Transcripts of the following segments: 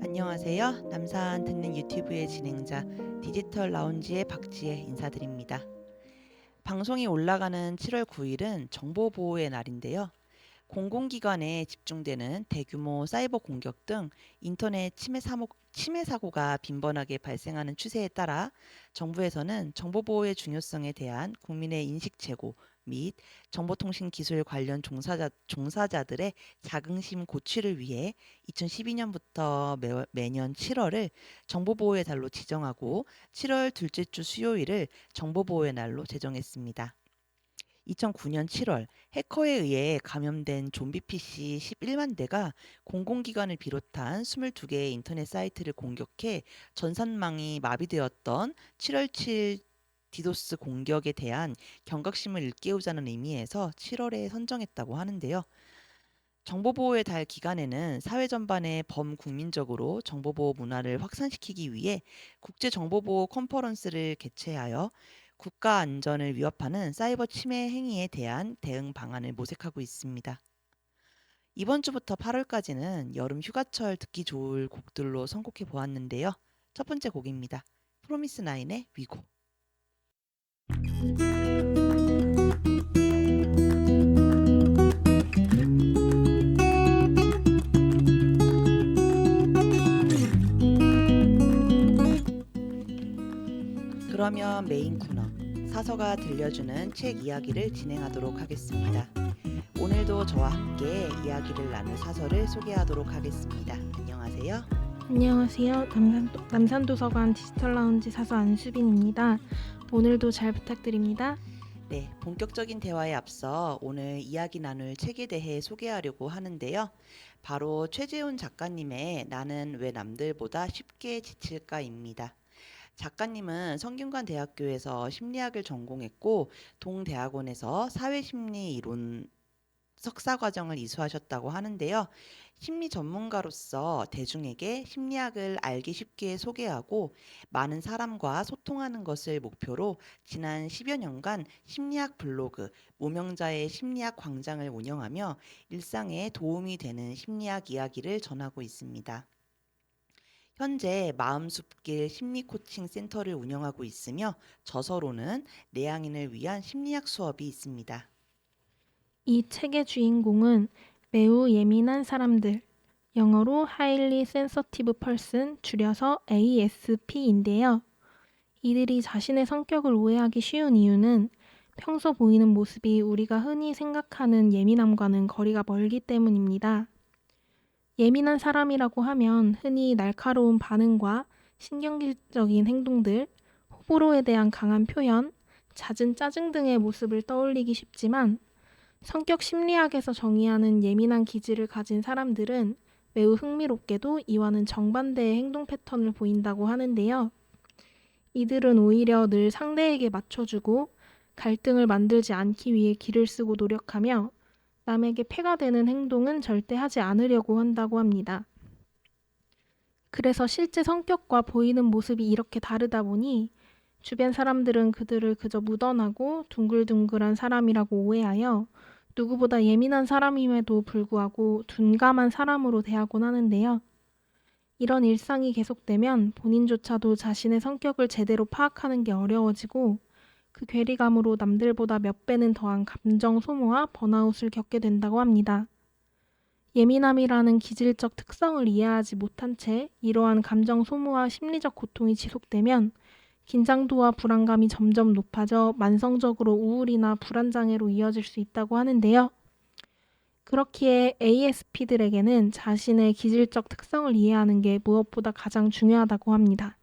안녕하세요. 남산 듣는 유튜브의 진행자 디지털 라운지의 박지혜 인사드립니다. 방송이 올라가는 7월 9일은 정보보호의 날인데요. 공공기관에 집중되는 대규모 사이버 공격 등 인터넷 침해 사고가 빈번하게 발생하는 추세에 따라 정부에서는 정보보호의 중요성에 대한 국민의 인식 제고 및 정보통신 기술 관련 종사자들의 자긍심 고취를 위해 2012년부터 매년 7월을 정보보호의 달로 지정하고 7월 둘째 주 수요일을 정보보호의 날로 제정했습니다. 2009년 7월 해커에 의해 감염된 좀비 PC 11만 대가 공공기관을 비롯한 22개의 인터넷 사이트를 공격해 전산망이 마비되었던 7월 7일 디도스 공격에 대한 경각심을 일깨우자는 의미에서 7월에 선정했다고 하는데요. 정보보호의 달 기간에는 사회 전반에 범국민적으로 정보보호 문화를 확산시키기 위해 국제정보보호 컨퍼런스를 개최하여 국가 안전을 위협하는 사이버 침해 행위에 대한 대응 방안을 모색하고 있습니다. 이번 주부터 8월까지는 여름 휴가철 듣기 좋을 곡들로 선곡해 보았는데요. 첫 번째 곡입니다. 프로미스 나인의 위고. 그러면 메인 코너 사서가 들려주는 책 이야기를 진행하도록 하겠습니다. 오늘도 저와 함께 이야기를 나눌 사서를 소개하도록 하겠습니다. 안녕하세요. 안녕하세요. 남산도서관 디지털 라운지 사서 안수빈입니다. 오늘도 잘 부탁드립니다. 네, 본격적인 대화에 앞서 오늘 이야기 나눌 책에 대해 소개하려고 하는데요. 바로 최재훈 작가님의 나는 왜 남들보다 쉽게 지칠까입니다. 작가님은 성균관대학교에서 심리학을 전공했고 동대학원에서 사회심리 이론 석사 과정을 이수하셨다고 하는데요. 심리 전문가로서 대중에게 심리학을 알기 쉽게 소개하고 많은 사람과 소통하는 것을 목표로 지난 10여 년간 심리학 블로그 무명자의 심리학 광장을 운영하며 일상에 도움이 되는 심리학 이야기를 전하고 있습니다. 현재 마음숲길 심리 코칭 센터를 운영하고 있으며 저서로는 내향인을 위한 심리학 수업이 있습니다. 이 책의 주인공은 매우 예민한 사람들, 영어로 Highly Sensitive Person, 줄여서 ASP인데요. 이들이 자신의 성격을 오해하기 쉬운 이유는 평소 보이는 모습이 우리가 흔히 생각하는 예민함과는 거리가 멀기 때문입니다. 예민한 사람이라고 하면 흔히 날카로운 반응과 신경질적인 행동들, 호불호에 대한 강한 표현, 잦은 짜증 등의 모습을 떠올리기 쉽지만 성격 심리학에서 정의하는 예민한 기질을 가진 사람들은 매우 흥미롭게도 이와는 정반대의 행동 패턴을 보인다고 하는데요. 이들은 오히려 늘 상대에게 맞춰주고 갈등을 만들지 않기 위해 기를 쓰고 노력하며 남에게 폐가 되는 행동은 절대 하지 않으려고 한다고 합니다. 그래서 실제 성격과 보이는 모습이 이렇게 다르다 보니 주변 사람들은 그들을 그저 무던하고 둥글둥글한 사람이라고 오해하여 누구보다 예민한 사람임에도 불구하고 둔감한 사람으로 대하곤 하는데요. 이런 일상이 계속되면 본인조차도 자신의 성격을 제대로 파악하는 게 어려워지고 그 괴리감으로 남들보다 몇 배는 더한 감정 소모와 번아웃을 겪게 된다고 합니다. 예민함이라는 기질적 특성을 이해하지 못한 채 이러한 감정 소모와 심리적 고통이 지속되면 긴장도와 불안감이 점점 높아져 만성적으로 우울이나 불안장애로 이어질 수 있다고 하는데요. 그렇기에 ASP들에게는 자신의 기질적 특성을 이해하는 게 무엇보다 가장 중요하다고 합니다.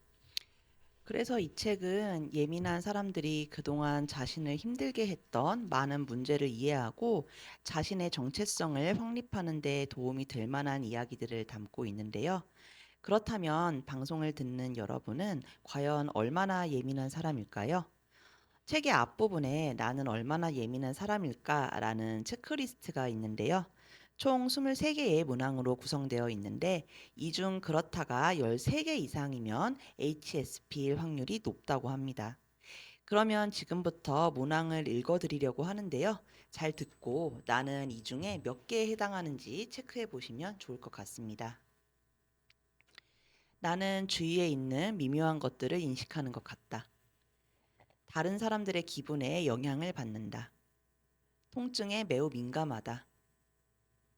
그래서 이 책은 예민한 사람들이 그동안 자신을 힘들게 했던 많은 문제를 이해하고 자신의 정체성을 확립하는 데 도움이 될 만한 이야기들을 담고 있는데요. 그렇다면 방송을 듣는 여러분은 과연 얼마나 예민한 사람일까요? 책의 앞부분에 나는 얼마나 예민한 사람일까라는 체크리스트가 있는데요. 총 23개의 문항으로 구성되어 있는데 이 중 그렇다가 13개 이상이면 HSP일 확률이 높다고 합니다. 그러면 지금부터 문항을 읽어드리려고 하는데요. 잘 듣고 나는 이 중에 몇 개에 해당하는지 체크해 보시면 좋을 것 같습니다. 나는 주위에 있는 미묘한 것들을 인식하는 것 같다. 다른 사람들의 기분에 영향을 받는다. 통증에 매우 민감하다.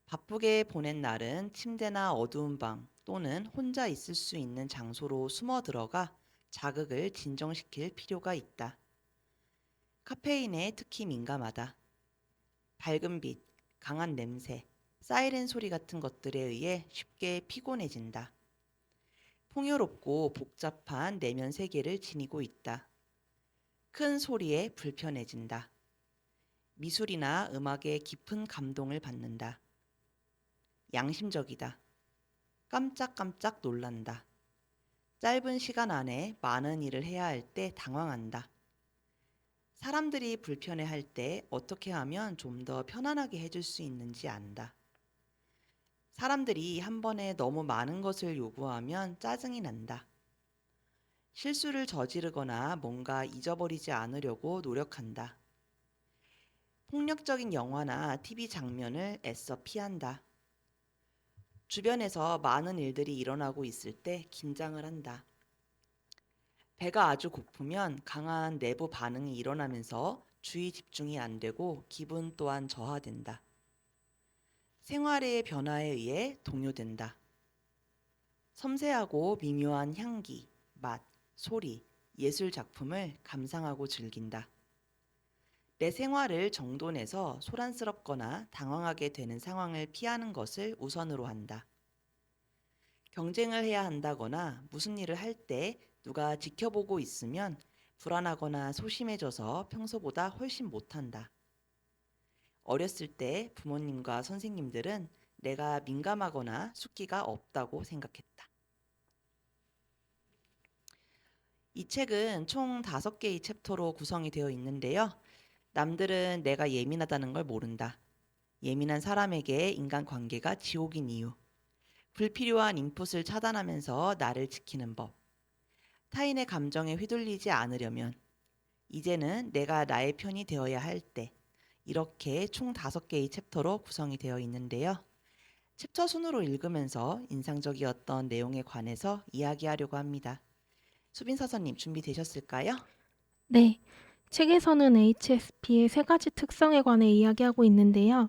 바쁘게 보낸 날은 침대나 어두운 방 또는 혼자 있을 수 있는 장소로 숨어 들어가 자극을 진정시킬 필요가 있다. 카페인에 특히 민감하다. 밝은 빛, 강한 냄새, 사이렌 소리 같은 것들에 의해 쉽게 피곤해진다. 풍요롭고 복잡한 내면 세계를 지니고 있다. 큰 소리에 불편해진다. 미술이나 음악에 깊은 감동을 받는다. 양심적이다. 깜짝깜짝 놀란다. 짧은 시간 안에 많은 일을 해야 할 때 당황한다. 사람들이 불편해할 때 어떻게 하면 좀 더 편안하게 해줄 수 있는지 안다. 사람들이 한 번에 너무 많은 것을 요구하면 짜증이 난다. 실수를 저지르거나 뭔가 잊어버리지 않으려고 노력한다. 폭력적인 영화나 TV 장면을 애써 피한다. 주변에서 많은 일들이 일어나고 있을 때 긴장을 한다. 배가 아주 고프면 강한 내부 반응이 일어나면서 주의 집중이 안 되고 기분 또한 저하된다. 생활의 변화에 의해 동요된다. 섬세하고 미묘한 향기, 맛, 소리, 예술 작품을 감상하고 즐긴다. 내 생활을 정돈해서 소란스럽거나 당황하게 되는 상황을 피하는 것을 우선으로 한다. 경쟁을 해야 한다거나 무슨 일을 할 때 누가 지켜보고 있으면 불안하거나 소심해져서 평소보다 훨씬 못한다. 어렸을 때 부모님과 선생님들은 내가 민감하거나 숫기가 없다고 생각했다. 이 책은 총 5개의 챕터로 구성이 되어 있는데요. 남들은 내가 예민하다는 걸 모른다. 예민한 사람에게 인간관계가 지옥인 이유. 불필요한 인풋을 차단하면서 나를 지키는 법. 타인의 감정에 휘둘리지 않으려면 이제는 내가 나의 편이 되어야 할 때. 이렇게 총 5개의 챕터로 구성이 되어 있는데요. 챕터 순으로 읽으면서 인상적이었던 내용에 관해서 이야기하려고 합니다. 수빈 사서님 준비되셨을까요? 네, 책에서는 HSP의 세 가지 특성에 관해 이야기하고 있는데요.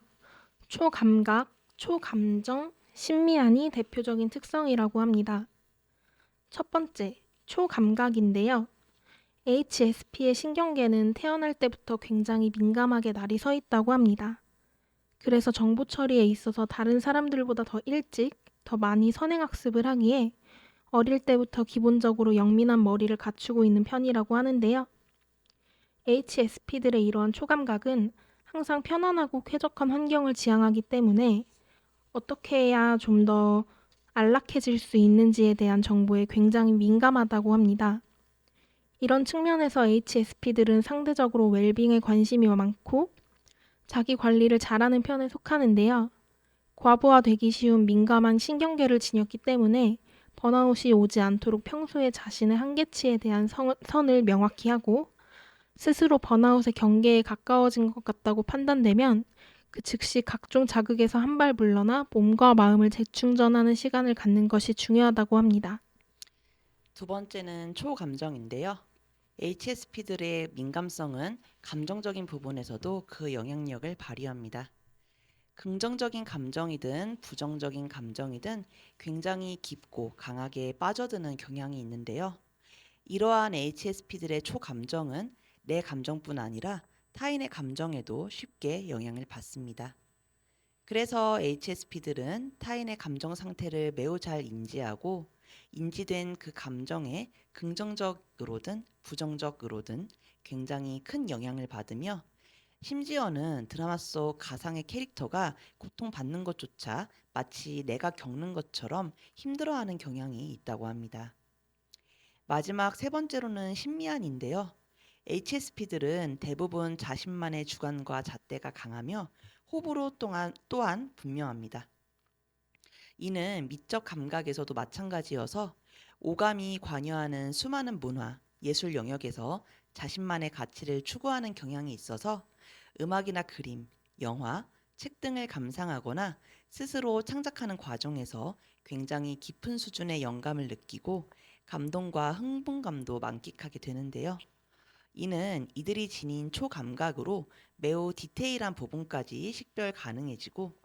초감각, 초감정, 신미안이 대표적인 특성이라고 합니다. 첫 번째, 초감각인데요. HSP의 신경계는 태어날 때부터 굉장히 민감하게 날이 서 있다고 합니다. 그래서 정보 처리에 있어서 다른 사람들보다 더 일찍, 더 많이 선행학습을 하기에 어릴 때부터 기본적으로 영민한 머리를 갖추고 있는 편이라고 하는데요. HSP들의 이러한 초감각은 항상 편안하고 쾌적한 환경을 지향하기 때문에 어떻게 해야 좀 더 안락해질 수 있는지에 대한 정보에 굉장히 민감하다고 합니다. 이런 측면에서 HSP들은 상대적으로 웰빙에 관심이 많고 자기 관리를 잘하는 편에 속하는데요. 과부하되기 쉬운 민감한 신경계를 지녔기 때문에 번아웃이 오지 않도록 평소에 자신의 한계치에 대한 선을 명확히 하고 스스로 번아웃의 경계에 가까워진 것 같다고 판단되면 그 즉시 각종 자극에서 한 발 물러나 몸과 마음을 재충전하는 시간을 갖는 것이 중요하다고 합니다. 두 번째는 초감정인데요. HSP들의 민감성은 감정적인 부분에서도 그 영향력을 발휘합니다. 긍정적인 감정이든 부정적인 감정이든 굉장히 깊고 강하게 빠져드는 경향이 있는데요. 이러한 HSP들의 초감정은 내 감정뿐 아니라 타인의 감정에도 쉽게 영향을 받습니다. 그래서 HSP들은 타인의 감정 상태를 매우 잘 인지하고 인지된 그 감정에 긍정적으로든 부정적으로든 굉장히 큰 영향을 받으며 심지어는 드라마 속 가상의 캐릭터가 고통받는 것조차 마치 내가 겪는 것처럼 힘들어하는 경향이 있다고 합니다. 마지막 세 번째로는 신미안인데요. HSP들은 대부분 자신만의 주관과 잣대가 강하며 호불호 또한 분명합니다. 이는 미적 감각에서도 마찬가지여서 오감이 관여하는 수많은 문화, 예술 영역에서 자신만의 가치를 추구하는 경향이 있어서 음악이나 그림, 영화, 책 등을 감상하거나 스스로 창작하는 과정에서 굉장히 깊은 수준의 영감을 느끼고 감동과 흥분감도 만끽하게 되는데요. 이는 이들이 지닌 초감각으로 매우 디테일한 부분까지 식별 가능해지고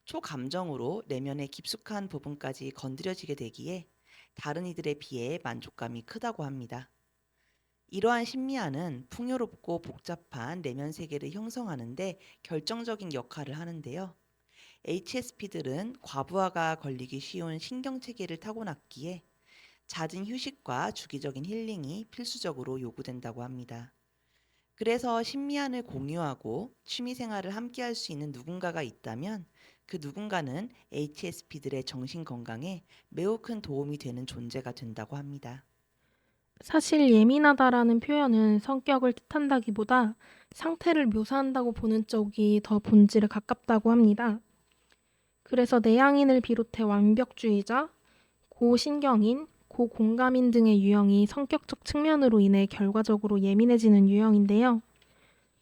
초감정으로 내면의 깊숙한 부분까지 건드려지게 되기에 다른 이들에 비해 만족감이 크다고 합니다. 이러한 심미안은 풍요롭고 복잡한 내면 세계를 형성하는데 결정적인 역할을 하는데요. HSP들은 과부하가 걸리기 쉬운 신경체계를 타고났기에 잦은 휴식과 주기적인 힐링이 필수적으로 요구된다고 합니다. 그래서 심미안을 공유하고 취미 생활을 함께 할 수 있는 누군가가 있다면 그 누군가는 HSP들의 정신 건강에 매우 큰 도움이 되는 존재가 된다고 합니다. 사실 예민하다라는 표현은 성격을 뜻한다기보다 상태를 묘사한다고 보는 쪽이 더 본질에 가깝다고 합니다. 그래서 내향인을 비롯해 완벽주의자, 고신경인, 고공감인 등의 유형이 성격적 측면으로 인해 결과적으로 예민해지는 유형인데요.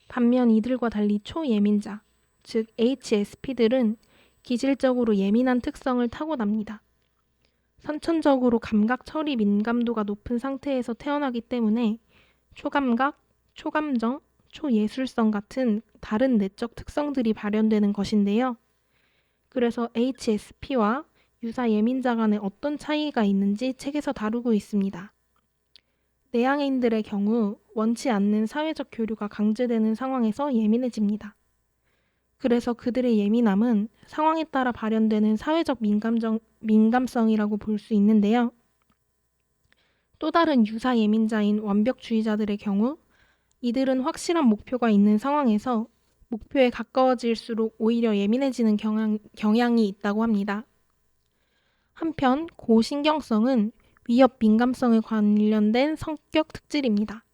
반면 이들과 달리 초예민자, 즉 HSP들은 기질적으로 예민한 특성을 타고납니다. 선천적으로 감각 처리 민감도가 높은 상태에서 태어나기 때문에 초감각, 초감정, 초예술성 같은 다른 내적 특성들이 발현되는 것인데요. 그래서 HSP와 유사 예민자 간에 어떤 차이가 있는지 책에서 다루고 있습니다. 내향인들의 경우 원치 않는 사회적 교류가 강제되는 상황에서 예민해집니다. 그래서 그들의 예민함은 상황에 따라 발현되는 사회적 민감성이라고 볼 수 있는데요. 또 다른 유사 예민자인 완벽주의자들의 경우 이들은 확실한 목표가 있는 상황에서 목표에 가까워질수록 오히려 예민해지는 경향이 있다고 합니다. 한편 고신경성은 위협 민감성에 관련된 성격 특질입니다.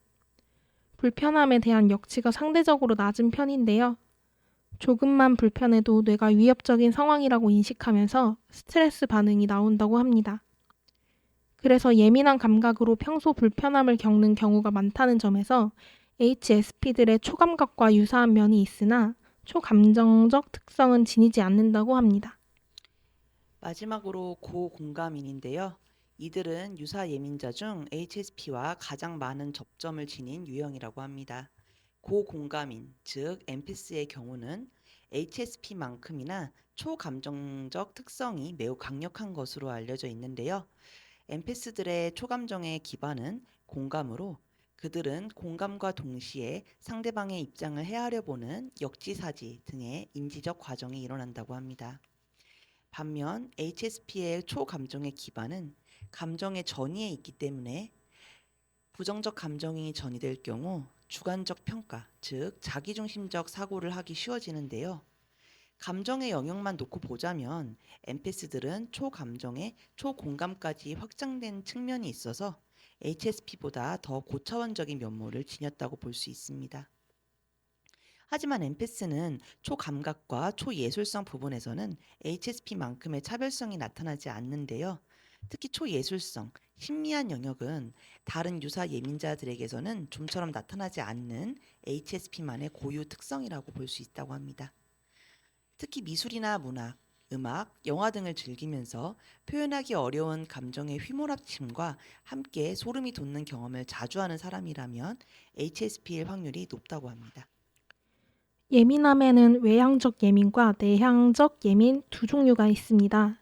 불편함에 대한 역치가 상대적으로 낮은 편인데요. 조금만 불편해도 뇌가 위협적인 상황이라고 인식하면서 스트레스 반응이 나온다고 합니다. 그래서 예민한 감각으로 평소 불편함을 겪는 경우가 많다는 점에서 HSP들의 초감각과 유사한 면이 있으나 초감정적 특성은 지니지 않는다고 합니다. 마지막으로 고공감인인데요. 이들은 유사 예민자 중 HSP와 가장 많은 접점을 지닌 유형이라고 합니다. 고공감인, 즉 엠피스의 경우는 HSP만큼이나 초감정적 특성이 매우 강력한 것으로 알려져 있는데요. 엠피스들의 초감정의 기반은 공감으로 그들은 공감과 동시에 상대방의 입장을 헤아려 보는 역지사지 등의 인지적 과정이 일어난다고 합니다. 반면 HSP의 초감정의 기반은 감정의 전이에 있기 때문에 부정적 감정이 전이될 경우 주관적 평가, 즉 자기중심적 사고를 하기 쉬워지는데요. 감정의 영역만 놓고 보자면 엠패스들은 초감정의 초공감까지 확장된 측면이 있어서 HSP보다 더 고차원적인 면모를 지녔다고 볼 수 있습니다. 하지만 엠패스는 초감각과 초예술성 부분에서는 HSP만큼의 차별성이 나타나지 않는데요. 특히 초예술성, 신미한 영역은 다른 유사 예민자들에게서는 좀처럼 나타나지 않는 HSP만의 고유 특성이라고 볼 수 있다고 합니다. 특히 미술이나 문학, 음악, 영화 등을 즐기면서 표현하기 어려운 감정의 휘몰아침과 함께 소름이 돋는 경험을 자주 하는 사람이라면 HSP일 확률이 높다고 합니다. 예민함에는 외향적 예민과 내향적 예민 두 종류가 있습니다.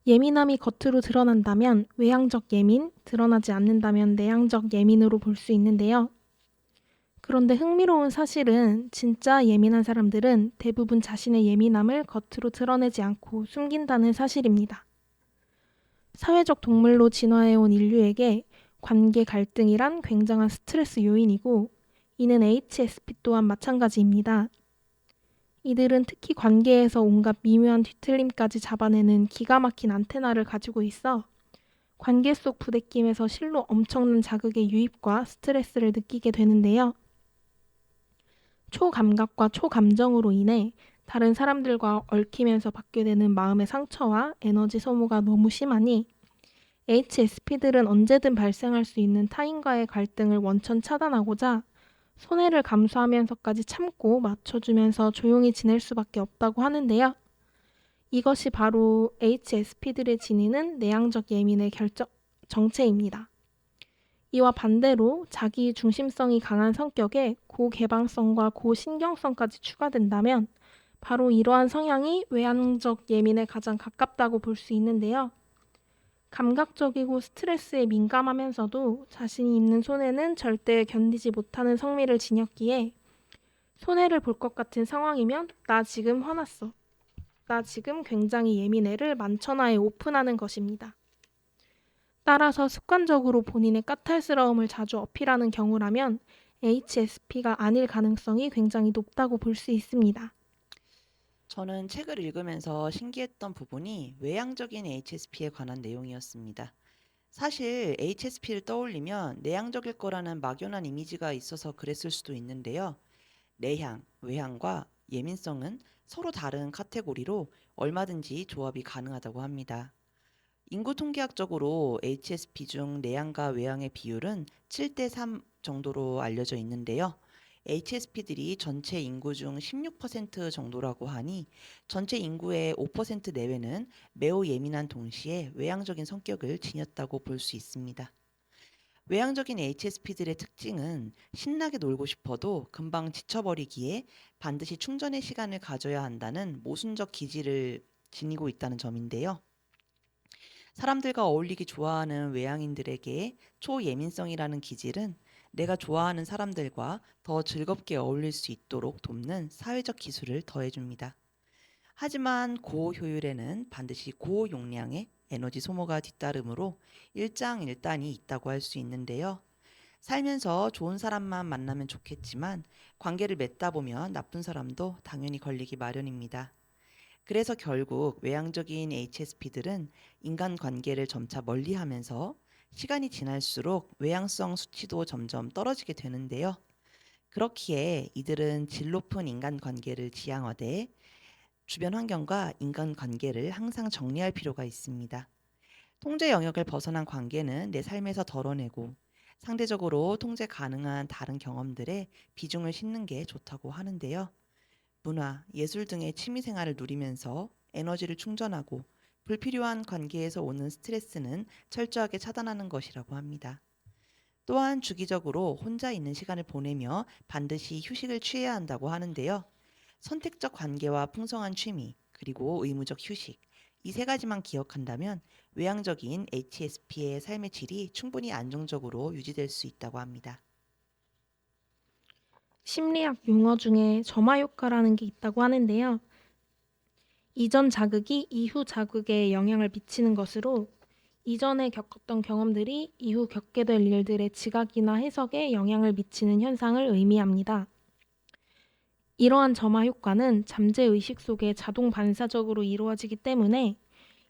예민함이 겉으로 드러난다면 외향적 예민, 드러나지 않는다면 내향적 예민으로 볼 수 있는데요. 그런데 흥미로운 사실은 진짜 예민한 사람들은 대부분 자신의 예민함을 겉으로 드러내지 않고 숨긴다는 사실입니다. 사회적 동물로 진화해온 인류에게 관계 갈등이란 굉장한 스트레스 요인이고 이는 HSP 또한 마찬가지입니다. 이들은 특히 관계에서 온갖 미묘한 뒤틀림까지 잡아내는 기가 막힌 안테나를 가지고 있어 관계 속 부대낌에서 실로 엄청난 자극의 유입과 스트레스를 느끼게 되는데요. 초감각과 초감정으로 인해 다른 사람들과 얽히면서 받게 되는 마음의 상처와 에너지 소모가 너무 심하니 HSP들은 언제든 발생할 수 있는 타인과의 갈등을 원천 차단하고자 손해를 감수하면서까지 참고 맞춰주면서 조용히 지낼 수밖에 없다고 하는데요. 이것이 바로 HSP들의 지니는 내향적 예민의 정체입니다. 이와 반대로 자기 중심성이 강한 성격에 고개방성과 고신경성까지 추가된다면 바로 이러한 성향이 외향적 예민에 가장 가깝다고 볼 수 있는데요. 감각적이고 스트레스에 민감하면서도 자신이 입는 손해는 절대 견디지 못하는 성미를 지녔기에 손해를 볼 것 같은 상황이면 나 지금 화났어. 나 지금 굉장히 예민해를 만천하에 오픈하는 것입니다. 따라서 습관적으로 본인의 까탈스러움을 자주 어필하는 경우라면 HSP가 아닐 가능성이 굉장히 높다고 볼 수 있습니다. 저는 책을 읽으면서 신기했던 부분이 외향적인 HSP에 관한 내용이었습니다. 사실 HSP를 떠올리면 내향적일 거라는 막연한 이미지가 있어서 그랬을 수도 있는데요. 내향, 외향과 예민성은 서로 다른 카테고리로 얼마든지 조합이 가능하다고 합니다. 인구 통계학적으로 HSP 중 내향과 외향의 비율은 7대 3 정도로 알려져 있는데요. HSP들이 전체 인구 중 16% 정도라고 하니 전체 인구의 5% 내외는 매우 예민한 동시에 외향적인 성격을 지녔다고 볼 수 있습니다. 외향적인 HSP들의 특징은 신나게 놀고 싶어도 금방 지쳐버리기에 반드시 충전의 시간을 가져야 한다는 모순적 기질을 지니고 있다는 점인데요. 사람들과 어울리기 좋아하는 외향인들에게 초예민성이라는 기질은 내가 좋아하는 사람들과 더 즐겁게 어울릴 수 있도록 돕는 사회적 기술을 더해줍니다. 하지만 고효율에는 반드시 고용량의 에너지 소모가 뒤따르므로 일장일단이 있다고 할 수 있는데요. 살면서 좋은 사람만 만나면 좋겠지만 관계를 맺다 보면 나쁜 사람도 당연히 걸리기 마련입니다. 그래서 결국 외향적인 HSP들은 인간관계를 점차 멀리하면서 시간이 지날수록 외향성 수치도 점점 떨어지게 되는데요. 그렇기에 이들은 질 높은 인간관계를 지향하되 주변 환경과 인간관계를 항상 정리할 필요가 있습니다. 통제 영역을 벗어난 관계는 내 삶에서 덜어내고 상대적으로 통제 가능한 다른 경험들에 비중을 싣는 게 좋다고 하는데요. 문화, 예술 등의 취미 생활을 누리면서 에너지를 충전하고 불필요한 관계에서 오는 스트레스는 철저하게 차단하는 것이라고 합니다. 또한 주기적으로 혼자 있는 시간을 보내며 반드시 휴식을 취해야 한다고 하는데요. 선택적 관계와 풍성한 취미, 그리고 의무적 휴식. 이 세 가지만 기억한다면 외향적인 HSP의 삶의 질이 충분히 안정적으로 유지될 수 있다고 합니다. 심리학 용어 중에 점화 효과라는 게 있다고 하는데요. 이전 자극이 이후 자극에 영향을 미치는 것으로 이전에 겪었던 경험들이 이후 겪게 될 일들의 지각이나 해석에 영향을 미치는 현상을 의미합니다. 이러한 점화 효과는 잠재 의식 속에 자동 반사적으로 이루어지기 때문에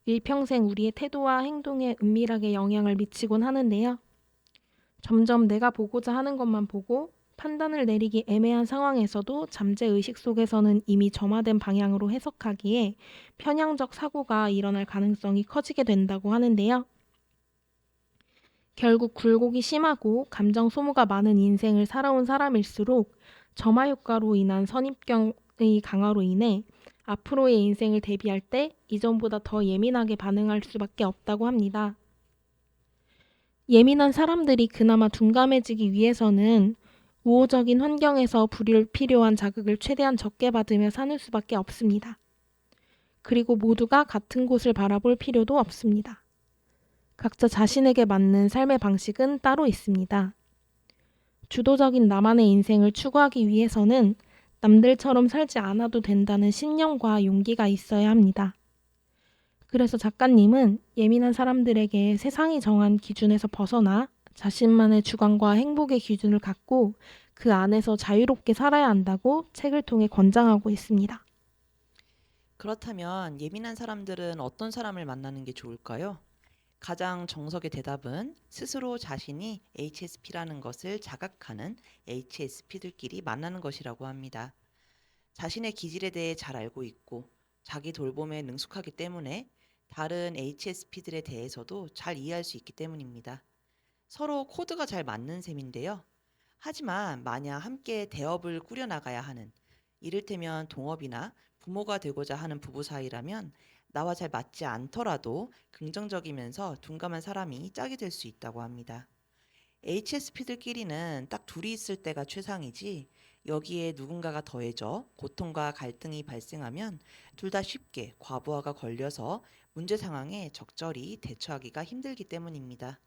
일평생 우리의 태도와 행동에 은밀하게 영향을 미치곤 하는데요. 점점 내가 보고자 하는 것만 보고 판단을 내리기 애매한 상황에서도 잠재 의식 속에서는 이미 점화된 방향으로 해석하기에 편향적 사고가 일어날 가능성이 커지게 된다고 하는데요. 결국 굴곡이 심하고 감정 소모가 많은 인생을 살아온 사람일수록 점화 효과로 인한 선입견의 강화로 인해 앞으로의 인생을 대비할 때 이전보다 더 예민하게 반응할 수밖에 없다고 합니다. 예민한 사람들이 그나마 둔감해지기 위해서는 우호적인 환경에서 불필요한 자극을 최대한 적게 받으며 사는 수밖에 없습니다. 그리고 모두가 같은 곳을 바라볼 필요도 없습니다. 각자 자신에게 맞는 삶의 방식은 따로 있습니다. 주도적인 나만의 인생을 추구하기 위해서는 남들처럼 살지 않아도 된다는 신념과 용기가 있어야 합니다. 그래서 작가님은 예민한 사람들에게 세상이 정한 기준에서 벗어나 자신만의 주관과 행복의 기준을 갖고 그 안에서 자유롭게 살아야 한다고 책을 통해 권장하고 있습니다. 그렇다면 예민한 사람들은 어떤 사람을 만나는 게 좋을까요? 가장 정석의 대답은 스스로 자신이 HSP라는 것을 자각하는 HSP들끼리 만나는 것이라고 합니다. 자신의 기질에 대해 잘 알고 있고 자기 돌봄에 능숙하기 때문에 다른 HSP들에 대해서도 잘 이해할 수 있기 때문입니다. 서로 코드가 잘 맞는 셈인데요. 하지만 만약 함께 대업을 꾸려나가야 하는, 이를테면 동업이나 부모가 되고자 하는 부부 사이라면 나와 잘 맞지 않더라도 긍정적이면서 둔감한 사람이 짝이 될 수 있다고 합니다. HSP들끼리는 딱 둘이 있을 때가 최상이지, 여기에 누군가가 더해져 고통과 갈등이 발생하면 둘 다 쉽게 과부하가 걸려서 문제 상황에 적절히 대처하기가 힘들기 때문입니다.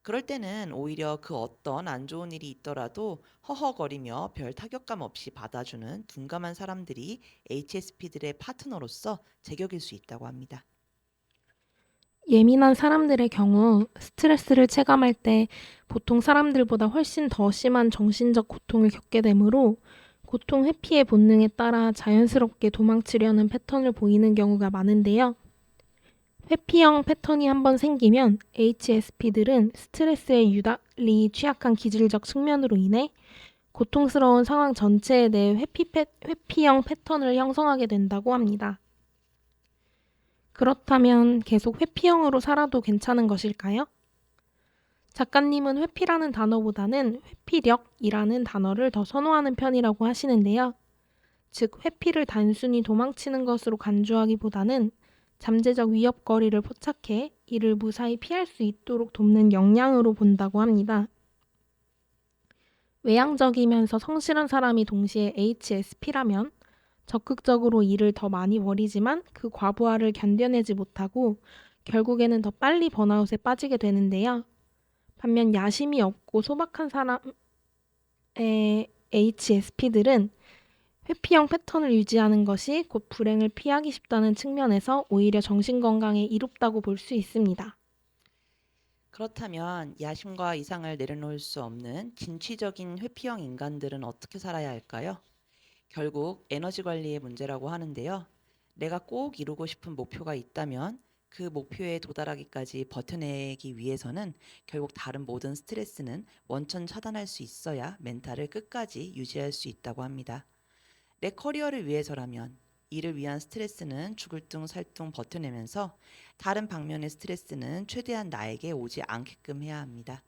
그럴 때는 오히려 그 어떤 안 좋은 일이 있더라도 허허거리며 별 타격감 없이 받아주는 둔감한 사람들이 HSP들의 파트너로서 제격일 수 있다고 합니다. 예민한 사람들의 경우 스트레스를 체감할 때 보통 사람들보다 훨씬 더 심한 정신적 고통을 겪게 되므로 고통 회피의 본능에 따라 자연스럽게 도망치려는 패턴을 보이는 경우가 많은데요. 회피형 패턴이 한번 생기면 HSP들은 스트레스에 유달리 취약한 기질적 측면으로 인해 고통스러운 상황 전체에 대해 회피형 패턴을 형성하게 된다고 합니다. 그렇다면 계속 회피형으로 살아도 괜찮은 것일까요? 작가님은 회피라는 단어보다는 회피력이라는 단어를 더 선호하는 편이라고 하시는데요. 즉, 회피를 단순히 도망치는 것으로 간주하기보다는 잠재적 위협거리를 포착해 이를 무사히 피할 수 있도록 돕는 역량으로 본다고 합니다. 외향적이면서 성실한 사람이 동시에 HSP라면 적극적으로 일을 더 많이 벌이지만 그 과부하를 견뎌내지 못하고 결국에는 더 빨리 번아웃에 빠지게 되는데요. 반면 야심이 없고 소박한 사람의 HSP들은 회피형 패턴을 유지하는 것이 곧 불행을 피하기 쉽다는 측면에서 오히려 정신건강에 이롭다고 볼 수 있습니다. 그렇다면 야심과 이상을 내려놓을 수 없는 진취적인 회피형 인간들은 어떻게 살아야 할까요? 결국 에너지 관리의 문제라고 하는데요. 내가 꼭 이루고 싶은 목표가 있다면 그 목표에 도달하기까지 버텨내기 위해서는 결국 다른 모든 스트레스는 원천 차단할 수 있어야 멘탈을 끝까지 유지할 수 있다고 합니다. 내 커리어를 위해서라면 이를 위한 스트레스는 죽을 둥 살 둥 버텨내면서 다른 방면의 스트레스는 최대한 나에게 오지 않게끔 해야 합니다.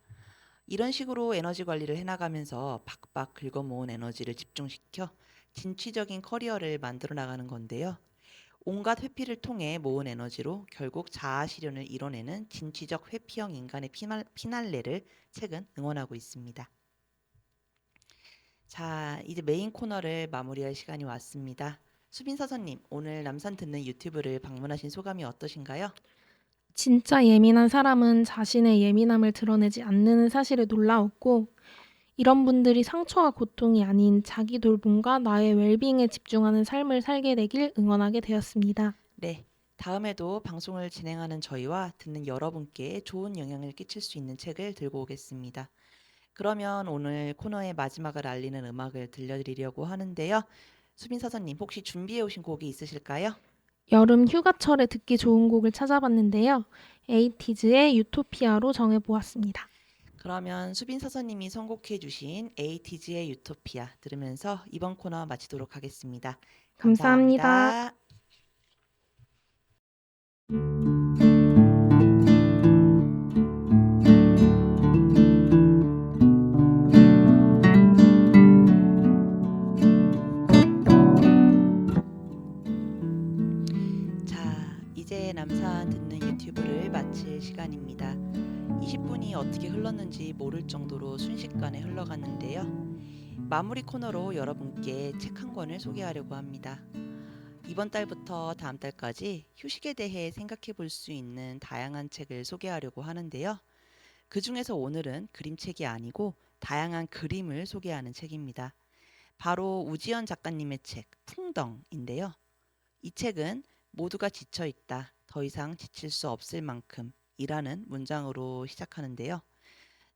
이런 식으로 에너지 관리를 해나가면서 박박 긁어모은 에너지를 집중시켜 진취적인 커리어를 만들어 나가는 건데요. 온갖 회피를 통해 모은 에너지로 결국 자아 실현을 이뤄내는 진취적 회피형 인간의 피날레를 책은 응원하고 있습니다. 자, 이제 메인 코너를 마무리할 시간이 왔습니다. 수빈 사서님, 오늘 남산 듣는 유튜브를 방문하신 소감이 어떠신가요? 진짜 예민한 사람은 자신의 예민함을 드러내지 않는 사실에 놀라웠고, 이런 분들이 상처와 고통이 아닌 자기 돌봄과 나의 웰빙에 집중하는 삶을 살게 되길 응원하게 되었습니다. 네, 다음에도 방송을 진행하는 저희와 듣는 여러분께 좋은 영향을 끼칠 수 있는 책을 들고 오겠습니다. 그러면 오늘 코너의 마지막을 알리는 음악을 들려드리려고 하는데요. 수빈 사서님, 혹시 준비해 오신 곡이 있으실까요? 여름 휴가철에 듣기 좋은 곡을 찾아봤는데요. 에이티즈의 유토피아로 정해보았습니다. 그러면 수빈 사서님이 선곡해 주신 에이티즈의 유토피아 들으면서 이번 코너 마치도록 하겠습니다. 감사합니다. 감사합니다. 자, 이제 남산 듣는 유튜브를 마칠 시간입니다. 20분이 어떻게 흘렀는지 모를 정도로 순식간에 흘러갔는데요. 마무리 코너로 여러분께 책 한 권을 소개하려고 합니다. 이번 달부터 다음 달까지 휴식에 대해 생각해 볼 수 있는 다양한 책을 소개하려고 하는데요. 그 중에서 오늘은 그림책이 아니고 다양한 그림을 소개하는 책입니다. 바로 우지연 작가님의 책 풍덩인데요. 이 책은 모두가 지쳐 있다. 더 이상 지칠 수 없을 만큼 이라는 문장으로 시작하는데요.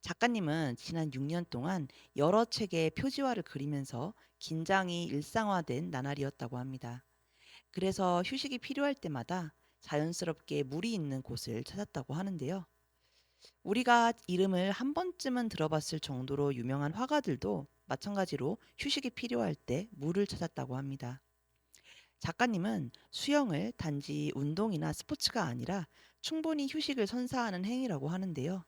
작가님은 지난 6년 동안 여러 책의 표지화를 그리면서 긴장이 일상화된 나날이었다고 합니다. 그래서 휴식이 필요할 때마다 자연스럽게 물이 있는 곳을 찾았다고 하는데요. 우리가 이름을 한 번쯤은 들어봤을 정도로 유명한 화가들도 마찬가지로 휴식이 필요할 때 물을 찾았다고 합니다. 작가님은 수영을 단지 운동이나 스포츠가 아니라 충분히 휴식을 선사하는 행위라고 하는데요.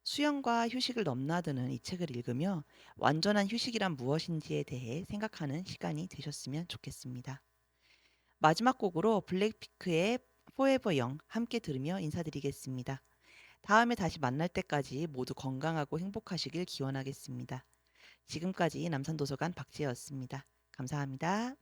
수영과 휴식을 넘나드는 이 책을 읽으며 완전한 휴식이란 무엇인지에 대해 생각하는 시간이 되셨으면 좋겠습니다. 마지막 곡으로 블랙핑크의 Forever Young 함께 들으며 인사드리겠습니다. 다음에 다시 만날 때까지 모두 건강하고 행복하시길 기원하겠습니다. 지금까지 남산도서관 박지혜였습니다. 감사합니다.